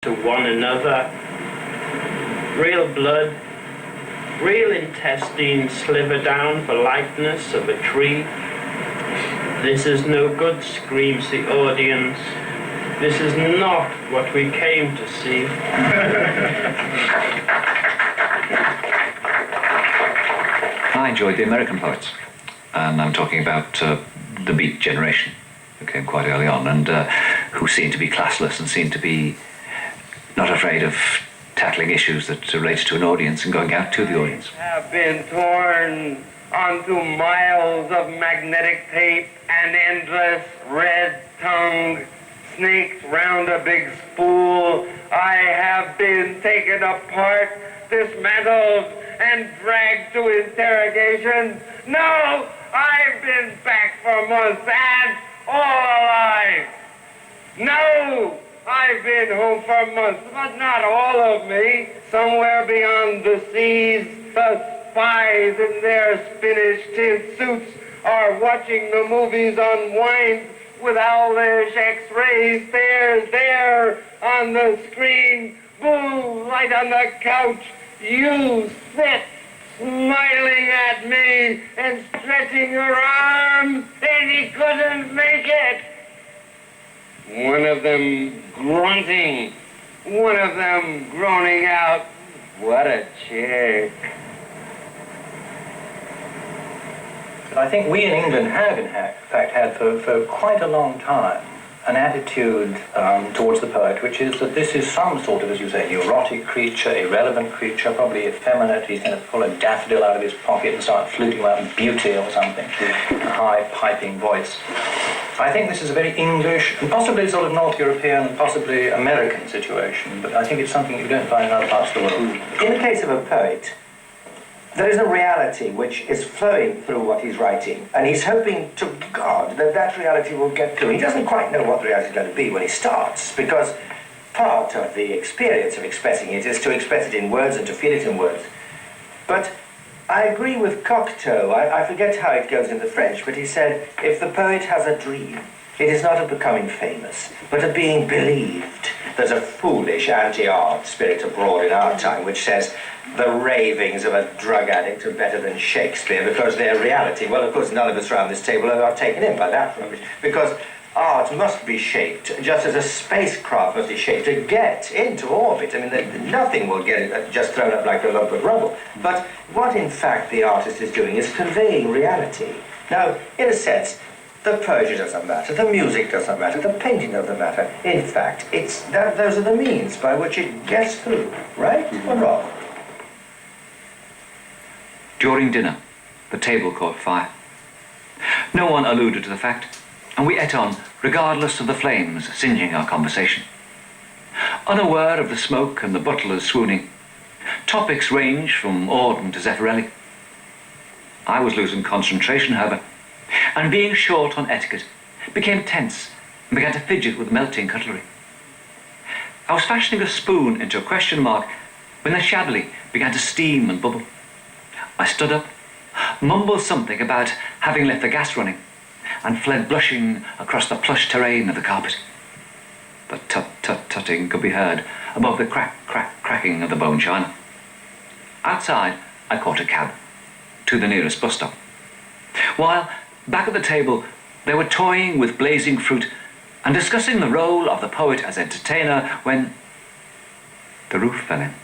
to one another. Real blood, real intestines sliver down for likeness of a tree. This is no good, screams the audience. This is not what we came to see. I enjoyed the American poets, and I'm talking about the Beat generation, who came quite early on, and who seemed to be classless and seemed to be not afraid of tackling issues that related to an audience and going out to the audience. Have been torn onto miles of magnetic tape and endless red-tongued snakes round a big spool. I have been taken apart, dismantled, and dragged to interrogation. No, I've been back for months and all alive. No, I've been home for months, but not all of me. Somewhere beyond the seas, the spies in their spinach-tint suits are watching the movies unwind with owlish X-rays. There's there on the screen, blue light on the couch. You sit smiling at me and stretching your arms, and he couldn't make it. One of them grunting, one of them groaning out, "What a chick." But I think we in England have, in fact, had for quite a long time an attitude towards the poet, which is that this is some sort of, as you say, neurotic creature, irrelevant creature, probably effeminate. He's going to pull a daffodil out of his pocket and start fluting about beauty or something, a high piping voice. I think this is a very English and possibly sort of North European and possibly American situation, but I think it's something you don't find in other parts of the world. In the case of a poet, there is a reality which is flowing through what he's writing, and he's hoping to God that that reality will get through. He doesn't quite know what the reality is going to be when he starts, because part of the experience of expressing it is to express it in words and to feel it in words. But I agree with Cocteau. I forget how it goes in the French, but he said, if the poet has a dream, it is not of becoming famous, but of being believed. There's a foolish anti-art spirit abroad in our time which says the ravings of a drug addict are better than Shakespeare because they're reality. Well, of course, none of us around this table are taken in by that rubbish, because art must be shaped just as a spacecraft must be shaped to get into orbit. I mean, nothing will get just thrown up like a lump of rubble. But what, in fact, the artist is doing is conveying reality. Now, in a sense, the poetry doesn't matter, the music doesn't matter, the painting doesn't matter. In fact, those are the means by which it gets through, right or wrong? During dinner, the table caught fire. No one alluded to the fact, and we ate on, regardless of the flames singeing our conversation. Unaware of the smoke and the butlers swooning, topics ranged from Auden to Zeffirelli. I was losing concentration, however, and being short on etiquette, became tense and began to fidget with melting cutlery. I was fashioning a spoon into a question mark when the chablis began to steam and bubble. I stood up, mumbled something about having left the gas running, and fled blushing across the plush terrain of the carpet. The tut-tut-tutting could be heard above the cracking of the bone china. Outside, I caught a cab to the nearest bus stop. While back at the table, they were toying with blazing fruit and discussing the role of the poet as entertainer when the roof fell in.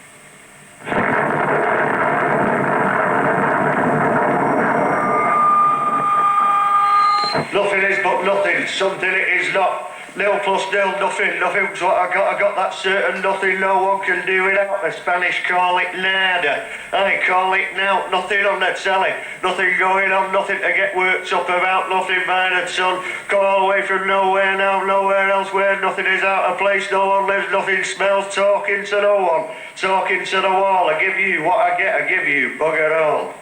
Nothing is but nothing, something it is not. Nil plus nil, nothing's what I got that certain nothing no one can do without. The Spanish call it nada, I call it now, nothing on the telly, nothing going on, nothing to get worked up about, nothing by the sun, come all the way from nowhere now, nowhere else where nothing is out of place, no one lives, nothing smells, talking to no one, talking to the wall, I give you what I get, I give you, bugger all.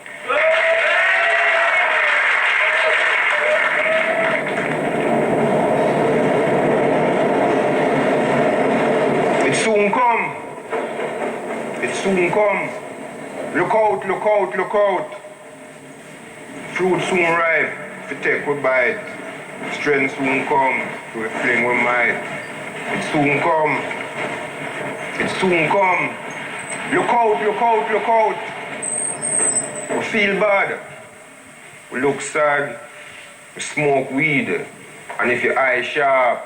Soon come. It soon come. Look out, look out, look out. Fruit soon ripe. If you take a bite. Strength soon come. To a fling with might. It soon come. It soon come. Look out, look out, look out. We feel bad. We look sad. We smoke weed. And if your eye sharp,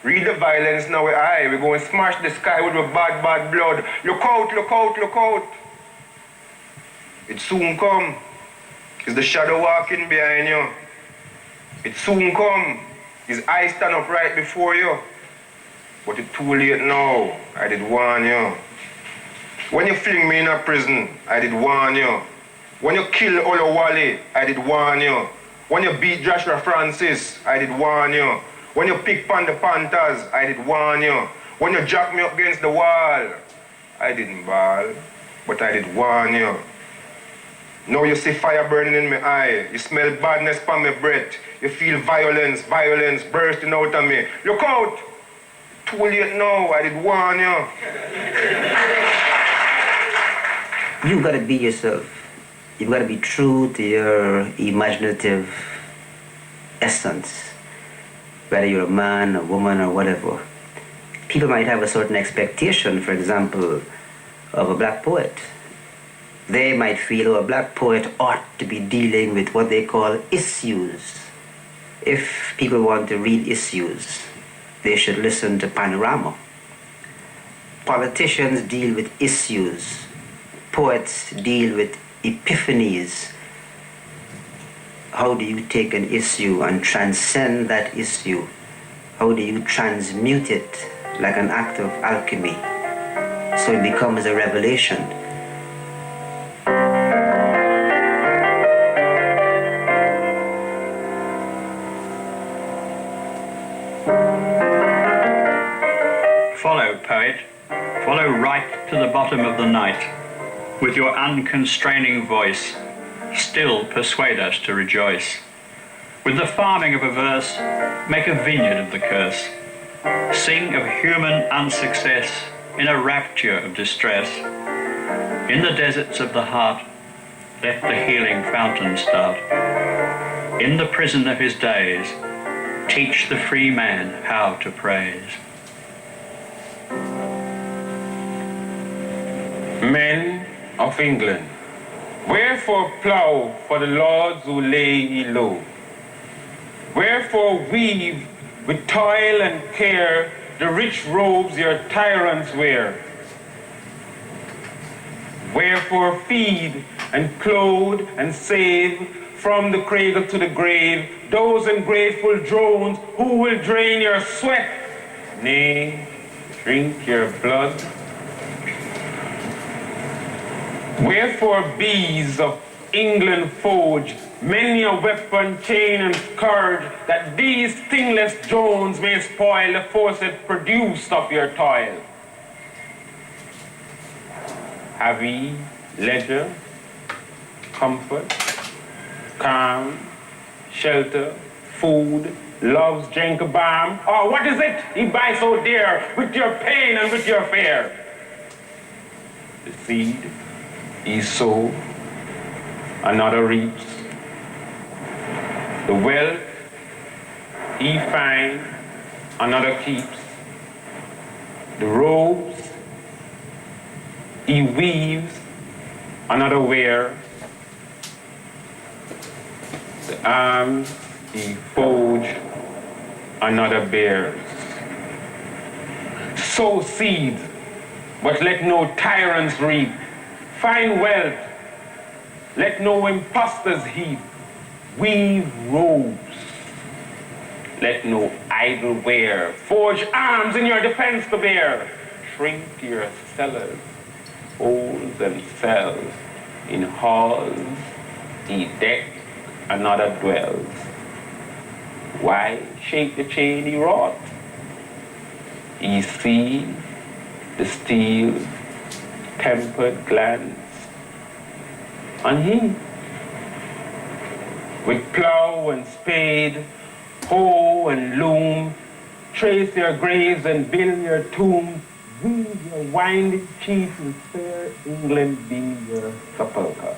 read the violence now with eye. We go and smash the sky with our bad, bad blood. Look out, look out, look out. It soon come. It's the shadow walking behind you. It soon come. His eyes stand up right before you. But it's too late now. I did warn you. When you fling me in a prison, I did warn you. When you kill Olo Wally, I did warn you. When you beat Joshua Francis, I did warn you. When you pick on the Panthers, I did warn you. When you jack me up against the wall, I didn't bawl, but I did warn you. Now you see fire burning in my eye. You smell badness from my breath. You feel violence, violence bursting out of me. Look out! Too late now, I did warn you. You've got to be yourself. You've got to be true to your imaginative essence. Whether you're a man, a woman, or whatever. People might have a certain expectation, for example, of a black poet. They might feel, a black poet ought to be dealing with what they call issues. If people want to read issues, they should listen to Panorama. Politicians deal with issues. Poets deal with epiphanies. How do you take an issue and transcend that issue? How do you transmute it like an act of alchemy so it becomes a revelation? Follow, poet, follow right to the bottom of the night. With your unconstraining voice, still persuade us to rejoice. With the farming of a verse, make a vineyard of the curse. Sing of human unsuccess in a rapture of distress. In the deserts of the heart, let the healing fountain start. In the prison of his days, teach the free man how to praise. Men of England, wherefore plough for the lords who lay ye low? Wherefore weave with toil and care the rich robes your tyrants wear? Wherefore feed and clothe and save from the cradle to the grave those ungrateful drones who will drain your sweat, nay, drink your blood? Wherefore bees of England forge many a weapon, chain, and scourge, that these stingless drones may spoil the forced produce of your toil? Have ye leisure, comfort, calm, shelter, food, love's drink balm? Or what is it ye buy so dear with your pain and with your fear? The seed ye sow, another reaps. The wealth ye find, another keeps. The robes he weaves, another wears. The arms he forge, another bears. Sow seeds, but let no tyrants reap. Find wealth, let no impostors heap. Weave robes, let no idle wear. Forge arms in your defense to bear. Shrink your cellars, holes and cells. In halls ye deck, another dwells. Why shake the chain he wrought? Ye see the steel tempered glance on he. With plough and spade, hoe and loom, trace your graves and build your tombs. Weave your winding chiefs and fair England be your sepulchre.